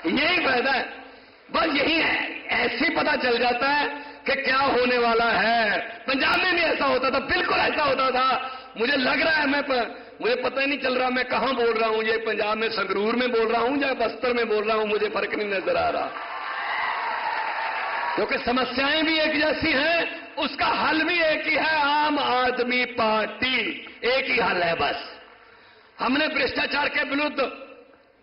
यही फायदा है, बस यही है। ऐसे ही पता चल जाता है कि क्या होने वाला है। पंजाब में भी ऐसा होता था, बिल्कुल ऐसा होता था। मुझे लग रहा है मुझे पता ही नहीं चल रहा मैं कहां बोल रहा हूं, ये पंजाब में संगरूर में बोल रहा हूं या बस्तर में बोल रहा हूं, मुझे फर्क नहीं नजर आ रहा। क्योंकि समस्याएं भी एक जैसी हैं, उसका हल भी एक ही है, आम आदमी पार्टी। एक ही हल है बस। हमने भ्रष्टाचार के विरुद्ध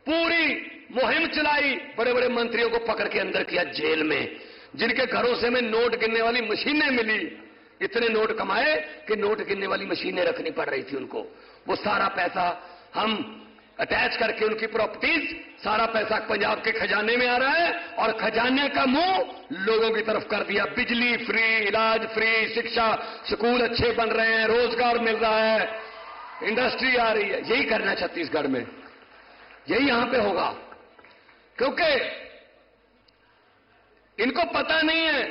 पूरी मुहिम चलाई, बड़े बड़े मंत्रियों को पकड़ के अंदर किया जेल में, जिनके घरों से हमें नोट गिनने वाली मशीनें मिली। इतने नोट कमाए कि नोट गिनने वाली मशीनें रखनी पड़ रही थी उनको। वो सारा पैसा हम अटैच करके उनकी प्रॉपर्टीज, सारा पैसा पंजाब के खजाने में आ रहा है और खजाने का मुंह लोगों की तरफ कर दिया। बिजली फ्री, इलाज फ्री, शिक्षा, स्कूल अच्छे बन रहे हैं, रोजगार मिल रहा है, इंडस्ट्री आ रही है। यही करना है छत्तीसगढ़ में, यही यहां पे होगा। क्योंकि इनको पता नहीं है,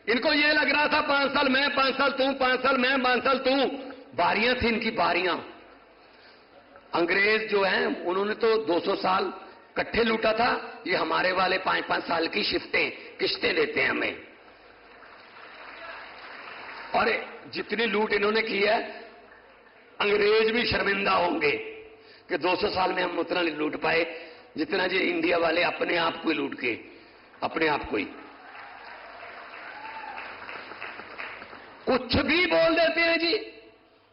इनको यह लग रहा था 5 साल मैं, 5 साल तू, 5 साल मैं, 5 साल तू। बारियां थी इनकी, बारियां। अंग्रेज जो हैं उन्होंने तो 200 साल इकट्ठे लूटा था, ये हमारे वाले 5-5 साल की किस्तें देते हैं हमें। और जितनी लूट इन्होंने की है, अंग्रेज भी शर्मिंदा होंगे कि 200 साल में हम उतना नहीं लूट पाए जितना जो इंडिया वाले अपने आप को लूट के, अपने आप को ही कुछ भी बोल देते हैं जी,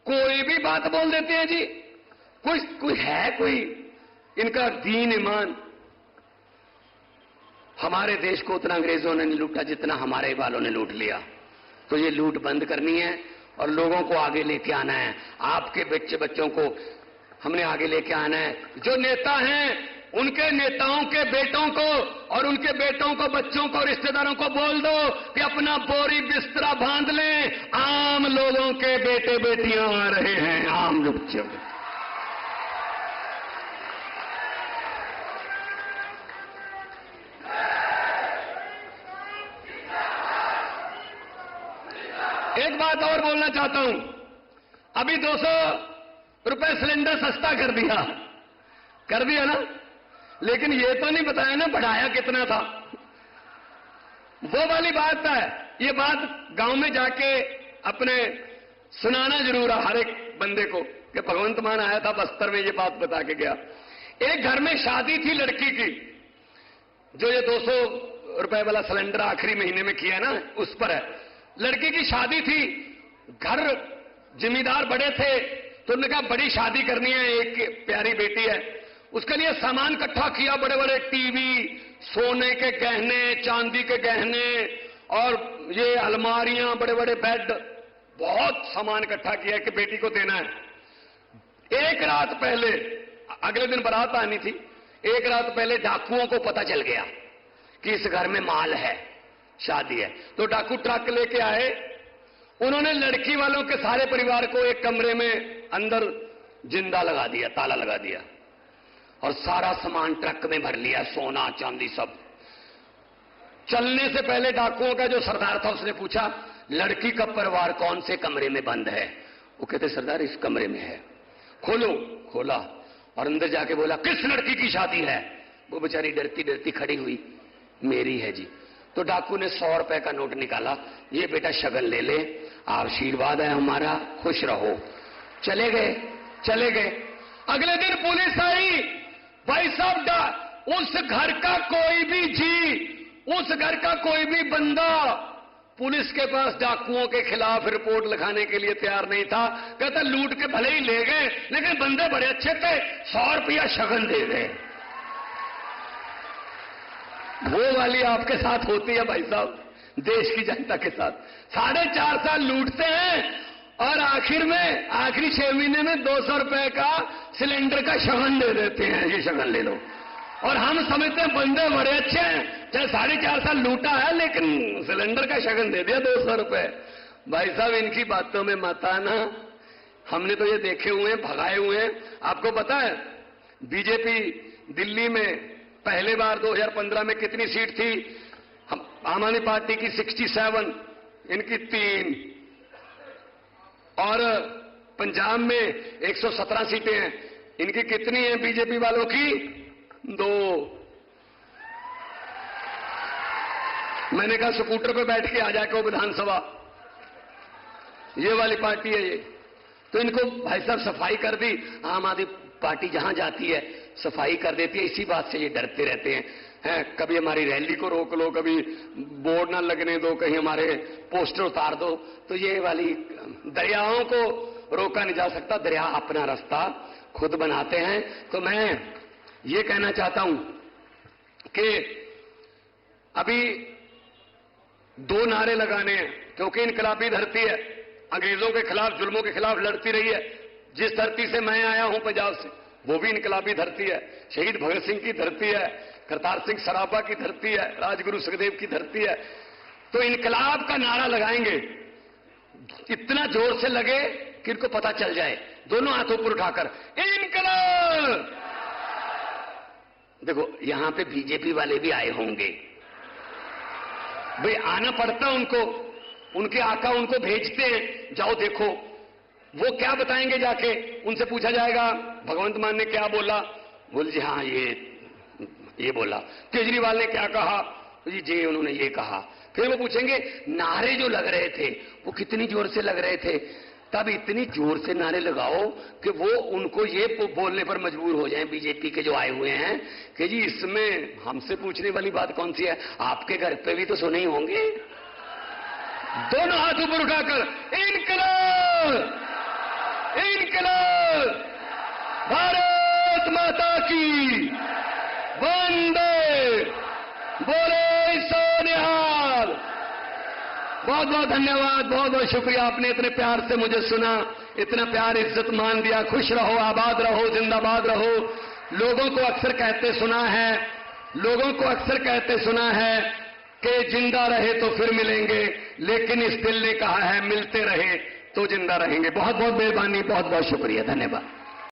कोई भी बात बोल देते हैं जी। कोई है कोई इनका दीन ईमान? हमारे देश को उतना अंग्रेजों ने नहीं लूटा जितना हमारे वालों ने लूट लिया। तो ये लूट बंद करनी है और लोगों को आगे लेके आना है। आपके बच्चों को हमने आगे लेके आना है। जो नेता हैं उनके नेताओं के बेटों को और उनके बेटों को, बच्चों को, रिश्तेदारों को बोल दो कि अपना बोरी बिस्तरा बांध लें, आम लोगों के बेटे बेटियां आ रहे हैं, आम बच्चे। एक बात और बोलना चाहता हूं, अभी 200 रुपए सिलेंडर सस्ता कर दिया ना, लेकिन ये तो नहीं बताया ना बढ़ाया कितना था। वो वाली बात है, ये बात गांव में जाके अपने सुनाना जरूर है हर एक बंदे को कि भगवंत मान आया था बस्तर में, ये बात बता के गया। एक घर में शादी थी लड़की की, जो ये 200 रुपए वाला सिलेंडर आखिरी महीने में किया ना, उस पर है। लड़की की शादी थी, घर जिम्मेदार बड़े थे, तो उन्होंने कहा बड़ी शादी करनी है, एक प्यारी बेटी है, उसके लिए सामान इकट्ठा किया। बड़े बड़े टीवी, सोने के गहने, चांदी के गहने और ये अलमारियां, बड़े बड़े बेड, बहुत सामान इकट्ठा किया कि बेटी को देना है। एक रात पहले, अगले दिन बारात आनी थी, एक रात पहले डाकुओं को पता चल गया कि इस घर में माल है, शादी है। तो डाकू ट्रक लेके आए, उन्होंने लड़की वालों के सारे परिवार को एक कमरे में अंदर जिंदा लगा दिया, ताला लगा दिया और सारा सामान ट्रक में भर लिया, सोना चांदी सब। चलने से पहले डाकुओं का जो सरदार था उसने पूछा, लड़की का परिवार कौन से कमरे में बंद है? वो कहते सरदार इस कमरे में है। खोलो, खोला और अंदर जाके बोला किस लड़की की शादी है? वो बेचारी डरती डरती खड़ी हुई, मेरी है जी। तो डाकू ने 100 रुपए का नोट निकाला, ये बेटा शगन ले ले, आशीर्वाद है हमारा, खुश रहो। चले गए। अगले दिन पुलिस आई, भाई साहब उस घर का कोई भी उस घर का कोई भी बंदा पुलिस के पास डाकुओं के खिलाफ रिपोर्ट लिखाने के लिए तैयार नहीं था। कहता लूट के भले ही ले गए, लेकिन बंदे बड़े अच्छे थे, 100 रुपया शगन दे गए। वो वाली आपके साथ होती है भाई साहब, देश की जनता के साथ। 4.5 साल लूटते हैं और आखिर में आखिरी 6 महीने में 200 रुपए का सिलेंडर का शगन दे देते हैं, ये शगन ले लो। और हम समझते हैं बंदे बड़े अच्छे हैं, चाहे 4.5 साल लूटा है लेकिन सिलेंडर का शगन दे दिया 200 रुपए। भाई साहब इनकी बातों में मत आना, हमने तो ये देखे हुए हैं, भगाए हुए हैं। आपको पता है बीजेपी दिल्ली में पहले बार 2015 में कितनी सीट थी? आम आदमी पार्टी की 67, इनकी 3, और पंजाब में 117 सीटें हैं, इनकी कितनी हैं बीजेपी वालों की? 2। मैंने कहा स्कूटर पे बैठ के आ जाके विधानसभा, ये वाली पार्टी है ये। तो इनको भाई साहब सफाई कर दी, आम आदमी पार्टी जहां जाती है सफाई कर देती है, इसी बात से ये डरते रहते हैं। कभी हमारी रैली को रोक लो, कभी बोर्ड ना लगने दो, कहीं हमारे पोस्टर उतार दो। तो ये वाली दरियाओं को रोका नहीं जा सकता, दरिया अपना रास्ता खुद बनाते हैं। तो मैं ये कहना चाहता हूं कि अभी 2 नारे लगाने हैं, क्योंकि इनकलाबी धरती है, अंग्रेजों के खिलाफ, जुल्मों के खिलाफ लड़ती रही है। जिस धरती से मैं आया हूं पंजाब से, वो भी इनकलाबी धरती है, शहीद भगत सिंह की धरती है, करतार सिंह सराभा की धरती है, राजगुरु सुखदेव की धरती है। तो इनकलाब का नारा लगाएंगे, इतना जोर से लगे कि इनको पता चल जाए, दोनों हाथों पर उठाकर इनकलाब। देखो यहां पे बीजेपी वाले भी आए होंगे, भाई आना पड़ता उनको, उनके आका उनको भेजते हैं, जाओ देखो वो क्या बताएंगे। जाके उनसे पूछा जाएगा भगवंत मान ने क्या बोला, बोल जी हाँ ये बोला। केजरीवाल ने क्या कहा, जी उन्होंने ये कहा। फिर वो पूछेंगे नारे जो लग रहे थे वो कितनी जोर से लग रहे थे। तब इतनी जोर से नारे लगाओ कि वो उनको ये बोलने पर मजबूर हो जाएं, बीजेपी के जो आए हुए हैं, कि जी इसमें हमसे पूछने वाली बात कौन सी है, आपके घर पे भी तो सुने ही होंगे। दोनों हाथ ऊपर उठाकर इनकलाब, इनकलाब, भारत माता की वंदे, बोले सोनिहाल। बहुत बहुत धन्यवाद, बहुत बहुत शुक्रिया, आपने इतने प्यार से मुझे सुना, इतना प्यार इज्जत मान दिया। खुश रहो, आबाद रहो, जिंदाबाद रहो। लोगों को अक्सर कहते सुना है, लोगों को अक्सर कहते सुना है कि जिंदा रहे तो फिर मिलेंगे, लेकिन इस दिल ने कहा है मिलते रहे तो जिंदा रहेंगे। बहुत बहुत मेहरबानी, बहुत बहुत शुक्रिया, धन्यवाद।